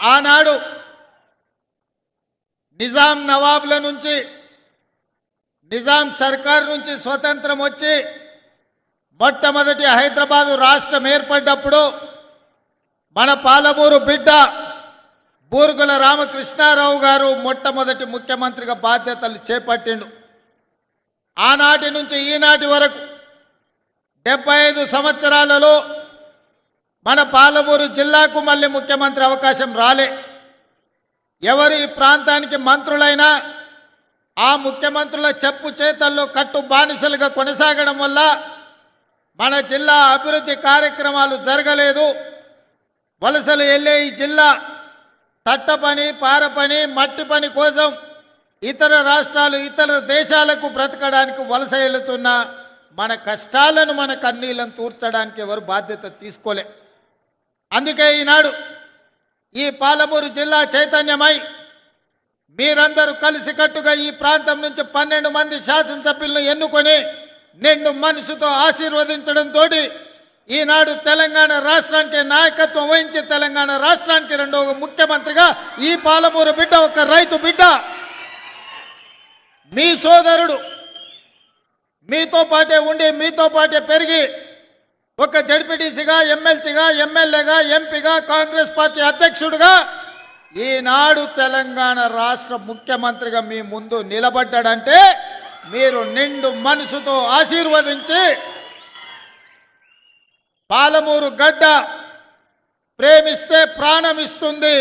ఆనాడు నిజాం నవాబుల నుంచి నిజాం సర్కార్ నుంచి స్వతంత్రం వచ్చి మొట్టమొదటి హైదరాబాదు రాష్ట్రం ఏర్పడ్డప్పుడు మన పాలమూరు బిడ్డ బూరుగుల రామకృష్ణారావు గారు మొట్టమొదటి ముఖ్యమంత్రిగా బాధ్యతలు చేపట్టిండు. ఆనాటి నుంచి ఈనాటి వరకు 75 సంవత్సరాలలో మన పాలమూరు జిల్లాకు మళ్ళీ ముఖ్యమంత్రి అవకాశం రాలే. ఎవరు ఈ ప్రాంతానికి మంత్రులైనా ఆ ముఖ్యమంత్రుల చెప్పు చేతల్లో కట్టు బానిసలుగా కొనసాగడం వల్ల మన జిల్లా అభివృద్ధి కార్యక్రమాలు జరగలేదు. వలసలు వెళ్ళే ఈ జిల్లా తట్ట పని, పార పని, మట్టి పని కోసం ఇతర రాష్ట్రాలు, ఇతర దేశాలకు బ్రతకడానికి వలస వెళుతున్న మన కష్టాలను, మన కన్నీళ్లను తూర్చడానికి ఎవరు బాధ్యత తీసుకోలే. అందుకే ఈనాడు ఈ పాలమూరు జిల్లా చైతన్యమై మీరందరూ కలిసికట్టుగా ఈ ప్రాంతం నుంచి 12 మంది శాసనసభ్యులను ఎన్నుకొని నిండు మనసుతో ఆశీర్వదించడంతో ఈనాడు తెలంగాణ రాష్ట్రానికి నాయకత్వం వహించి తెలంగాణ రాష్ట్రానికి రెండవ ముఖ్యమంత్రిగా ఈ పాలమూరు బిడ్డ, ఒక రైతు బిడ్డ, మీ సోదరుడు, మీతో పాటే ఉండి మీతో పాటే పెరిగి ఒక జడ్పీటీసీగా, ఎమ్మెల్సీగా, ఎమ్మెల్యేగా, ఎంపీగా, కాంగ్రెస్ పార్టీ అధ్యక్షుడిగా ఈనాడు తెలంగాణ రాష్ట్ర ముఖ్యమంత్రిగా మీ ముందు నిలబడ్డాడంటే మీరు నిండు మనసుతో ఆశీర్వదించి పాలమూరు గడ్డ ప్రేమిస్తే ప్రాణం ఇస్తుంది.